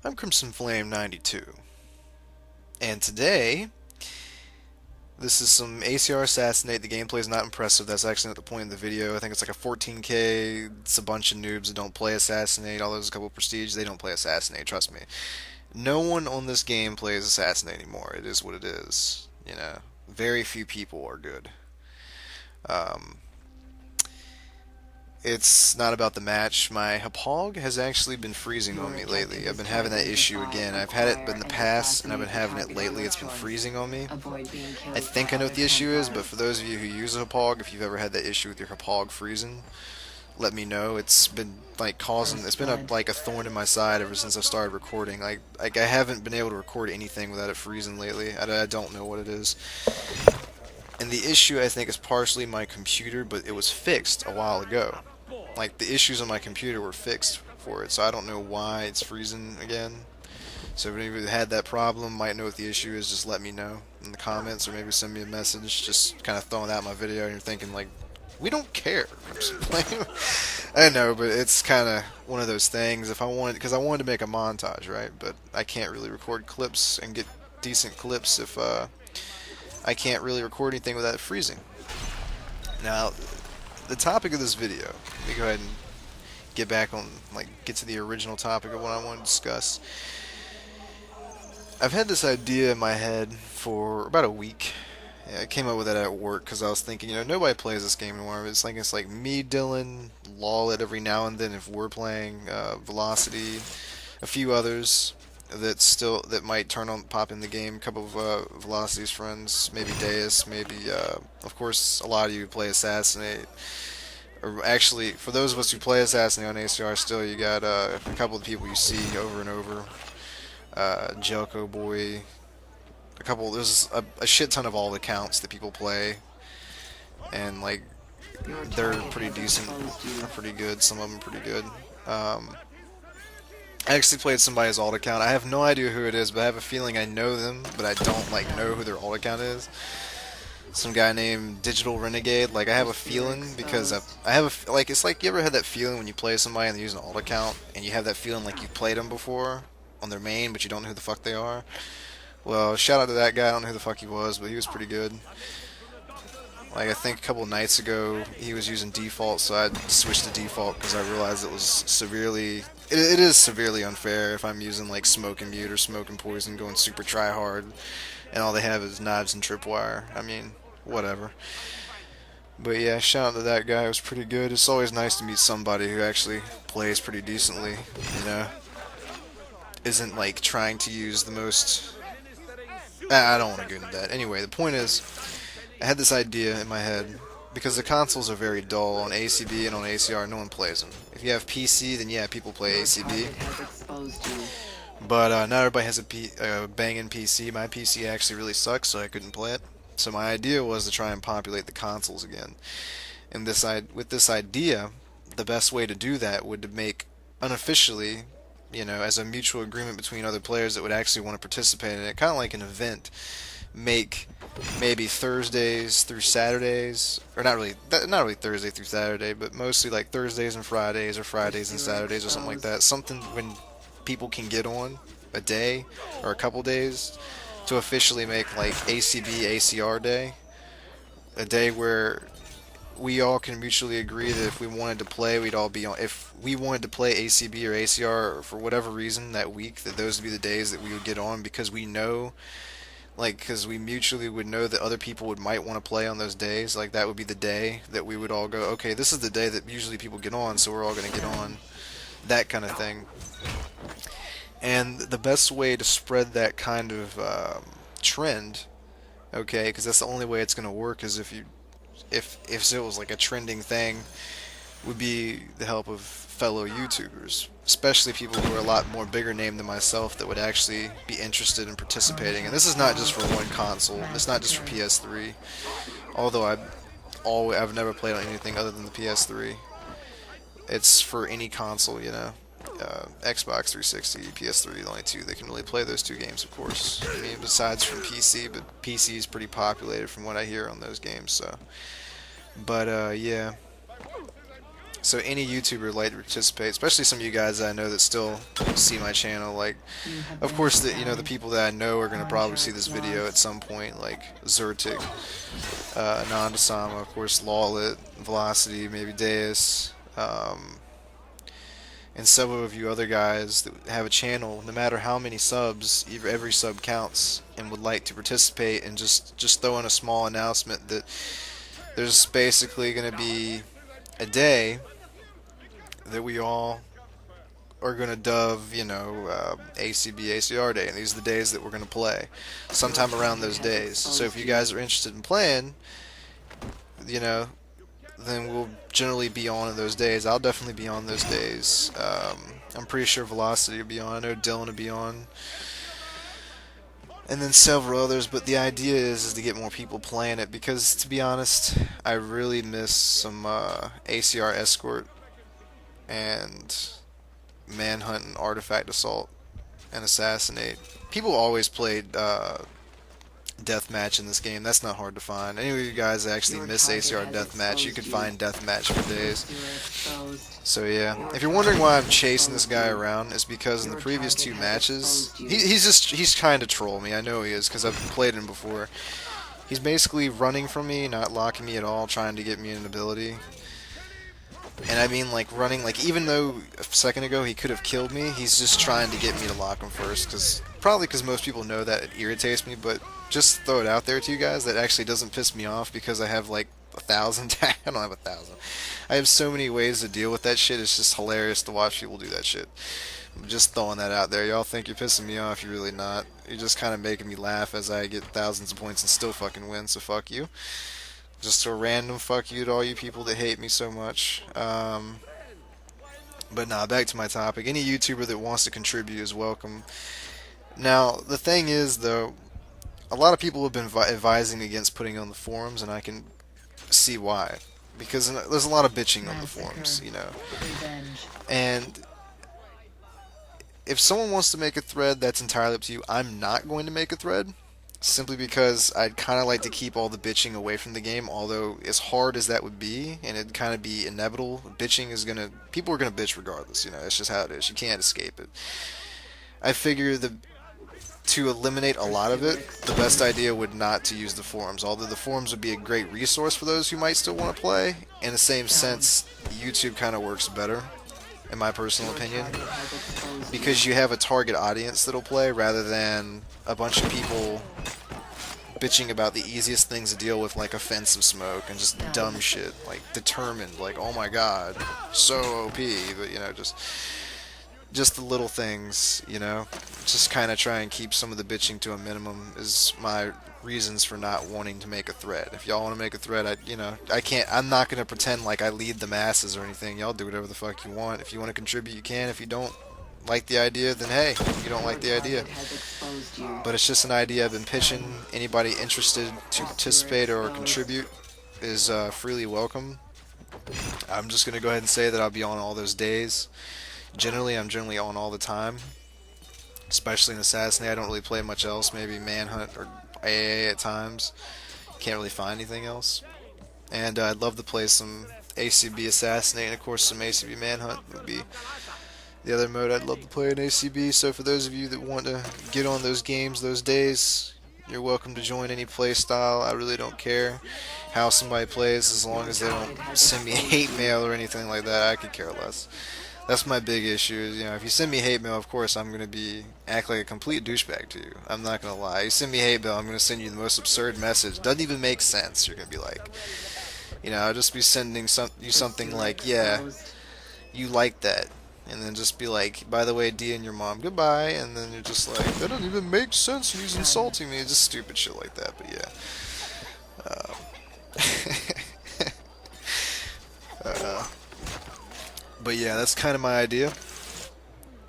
I'm Crimson Flame 92, and today this is some ACR Assassinate. The gameplay is not impressive. That's actually not the point of the video. I think it's like a 14k. It's a bunch of noobs that don't play Assassinate. Although there's a couple of prestige, they don't play Assassinate. Trust me. No one on this game plays Assassinate anymore. It is what it is. You know, very few people are good. Um, It's not about the match. My Hapog has actually been freezing on me lately. I've been having that issue again. I've had it in the past, and I've been having it lately. It's been freezing on me. I think I know what the issue is, but for those of you who use a Hapog, if you've ever had that issue with your Hapog freezing, let me know. It's been like it's been like a thorn in my side ever since I started recording. Like I haven't been able to record anything without it freezing lately. I don't know what it is. And the issue, I think, is partially my computer, but it was fixed a while ago. Like, the issues on my computer were fixed for it, so I don't know why it's freezing again. So if anybody had that problem, might know what the issue is, just let me know in the comments, or maybe send me a message, just kind of throwing that in my video, and you're thinking, like, we don't care. I know, but it's kind of one of those things. If I wanted, because I wanted to make a montage, right? But I can't really record clips and get decent clips if I can't really record anything without it freezing. Now, the topic of this video, let me go ahead and get back on, get to the original topic of what I want to discuss. I've had this idea in my head for about a week. Yeah, I came up with it at work because I was thinking, nobody plays this game anymore. It's like me, Dylan, Lawlet every now and then if we're playing, Velocity, a few others that might pop in the game. A couple of Velocity's friends, maybe Deus, maybe of course a lot of you play Assassinate. Or actually, for those of us who play Assassinate on ACR still, you got a couple of people you see over and over. Jelko Boy, there's a shit ton of alt accounts that people play, and they're pretty decent, they're pretty good. Some of them are pretty good. I actually played somebody's alt account. I have no idea who it is, but I have a feeling I know them, but I don't know who their alt account is. Some guy named Digital Renegade. I have a feeling because I have it's like you ever had that feeling when you play somebody and they use an alt account, and you have that feeling like you've played them before on their main, but you don't know who the fuck they are. Well, shout out to that guy. I don't know who the fuck he was, but he was pretty good. I think a couple nights ago he was using default, so I switched to default because I realized it was severely. It is severely unfair if I'm using Smoke and Mute or Smoke and Poison, going super try hard, and all they have is knives and tripwire. I mean, whatever. But yeah, shout out to that guy. It was pretty good. It's always nice to meet somebody who actually plays pretty decently. Isn't trying to use the most. I don't want to go into that. Anyway, the point is, I had this idea in my head because the consoles are very dull on ACB and on ACR. No one plays them. If you have PC, then yeah, people play ACB. But not everybody has a banging PC. My PC actually really sucks, so I couldn't play it. So my idea was to try and populate the consoles again. And with this idea, the best way to do that would to make unofficially, as a mutual agreement between other players that would actually want to participate in it, kind of like an event, make maybe Thursdays through Saturdays, or not really Thursday through Saturday, but mostly Thursdays and Fridays, or Fridays and Saturdays, or something like that. Something when people can get on a day or a couple days to officially make ACB ACR day, a day where we all can mutually agree that if we wanted to play, we'd all be on. If we wanted to play ACB or ACR for whatever reason that week, that those would be the days that we would get on, because we know, because we mutually would know that other people might want to play on those days. That would be the day that we would all go, okay, this is the day that usually people get on, so we're all going to get on. That kind of thing. And the best way to spread that kind of trend, okay, because that's the only way it's going to work, is if it was a trending thing, would be the help of fellow YouTubers, especially people who are a lot more bigger name than myself that would actually be interested in participating. And this is not just for one console. It's not just for PS3, although I've never played on anything other than the PS3. It's for any console, Xbox 360, PS3, the only two that can really play those two games, of course. I mean, besides from PC, but PC is pretty populated from what I hear on those games, so. But, yeah. So any YouTuber would like to participate, especially some of you guys that I know that still see my channel. Like, of course, the people that I know are gonna probably see this video at some point, like Zertic, Nandasama, of course, Lawlet, Velocity, maybe Deus, and several of you other guys that have a channel. No matter how many subs, every sub counts, and would like to participate, and just throw in a small announcement that there's basically going to be a day that we all are going to dove, ACB, ACR day, and these are the days that we're going to play, sometime around those days. So if you guys are interested in playing, then we'll generally be on in those days. I'll definitely be on those days. I'm pretty sure Velocity will be on. I know Dylan will be on. And then several others, but the idea is to get more people playing it, because, to be honest, I really miss some ACR Escort and Manhunt and Artifact Assault and Assassinate. People always played Deathmatch in this game. That's not hard to find. Any of you guys that actually miss ACR Deathmatch, you can find Deathmatch for days. So yeah, if you're wondering why I'm chasing this guy around, it's because in the previous 2 matches, he's trying to troll me. I know he is, because I've played him before. He's basically running from me, not locking me at all, trying to get me an ability. And I mean, like, running, like, even though a second ago he could have killed me, he's just trying to get me to lock him first, probably because most people know that it irritates me, but just throw it out there to you guys, that actually doesn't piss me off, because I have, like, 1,000, I don't have 1,000. I have so many ways to deal with that shit, it's just hilarious to watch people do that shit. I'm just throwing that out there. Y'all think you're pissing me off, you're really not. You're just kind of making me laugh as I get thousands of points and still fucking win, so fuck you. Just a random fuck you to all you people that hate me so much. But nah, back to my topic. Any YouTuber that wants to contribute is welcome. Now, the thing is, though, a lot of people have been advising against putting on the forums, and I can see why. Because there's a lot of bitching on the forums, And if someone wants to make a thread, that's entirely up to you. I'm not going to make a thread, simply because I'd kind of like to keep all the bitching away from the game, although as hard as that would be, and it'd kind of be inevitable, people are gonna bitch regardless, it's just how it is, you can't escape it. I figure to eliminate a lot of it, the best idea would not to use the forums, although the forums would be a great resource for those who might still want to play. In the same sense, YouTube kind of works better, in my personal opinion, because you have a target audience that'll play, rather than a bunch of people bitching about the easiest things to deal with, like offensive smoke and just dumb shit, like Determined, like, oh my god, so OP, but just the little things, just kind of try and keep some of the bitching to a minimum is my reasons for not wanting to make a thread. If y'all want to make a thread, I'm not going to pretend like I lead the masses or anything. Y'all do whatever the fuck you want. If you want to contribute, you can. If you don't like the idea, then hey, you don't like the idea. But it's just an idea I've been pitching. Anybody interested to participate or contribute is freely welcome. I'm just going to go ahead and say that I'll be on all those days. I'm generally on all the time, especially in Assassinate. I don't really play much else, maybe Manhunt or AA at times. Can't really find anything else. And I'd love to play some ACB Assassinate, and of course some ACB Manhunt would be the other mode I'd love to play in ACB. So for those of you that want to get on those games those days, you're welcome to join any play style. I really don't care how somebody plays, as long as they don't send me hate mail or anything like that. I could care less. That's my big issue. Is, if you send me hate mail, of course I'm gonna act like a complete douchebag to you. I'm not gonna lie. You send me hate mail, I'm gonna send you the most absurd message. Doesn't even make sense. You're gonna be like, I'll just be sending you something like, yeah, you like that, and then just be like, by the way, D and your mom, goodbye, and then you're just like, that doesn't even make sense, and he's insulting me. It's just stupid shit like that. But yeah. But yeah, that's kind of my idea.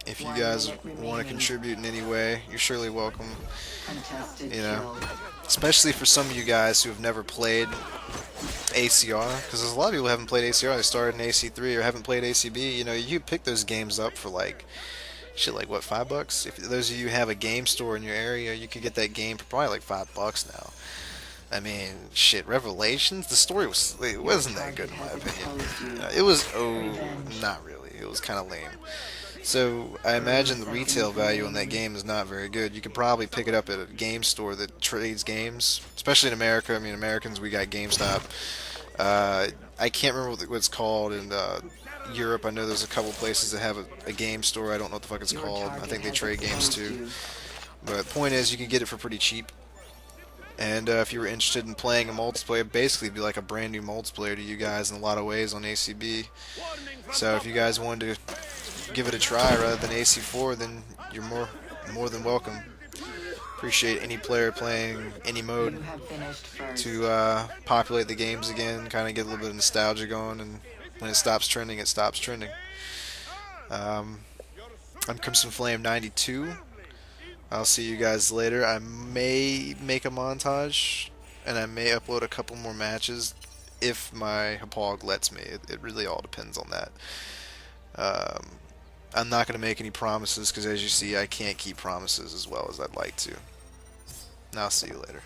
If you guys want to contribute in any way, you're surely welcome. Especially for some of you guys who have never played ACR, because there's a lot of people who haven't played ACR. They started in AC3 or haven't played ACB. You pick those games up for like what, $5? If those of you have a game store in your area, you could get that game for probably like $5 now. I mean, shit, Revelations. The story it wasn't that good in my opinion. It was not really. It was kind of lame. So I imagine the retail value on that game is not very good. You could probably pick it up at a game store that trades games, especially in America. I mean, Americans, we got GameStop. I can't remember what it's called in Europe. I know there's a couple places that have a game store. I don't know what the fuck it's called. I think they trade games too. But the point is, you can get it for pretty cheap. And if you were interested in playing a multiplayer, basically it'd be like a brand new multiplayer to you guys in a lot of ways on ACB. So if you guys wanted to give it a try rather than AC4, then you're more than welcome. Appreciate any player playing any mode to populate the games again, kind of get a little bit of nostalgia going, and when it stops trending, it stops trending. I'm Crimson Flame 92. I'll see you guys later. I may make a montage, and I may upload a couple more matches if my Hapog lets me. It really all depends on that. I'm not going to make any promises because, as you see, I can't keep promises as well as I'd like to. And I'll see you later.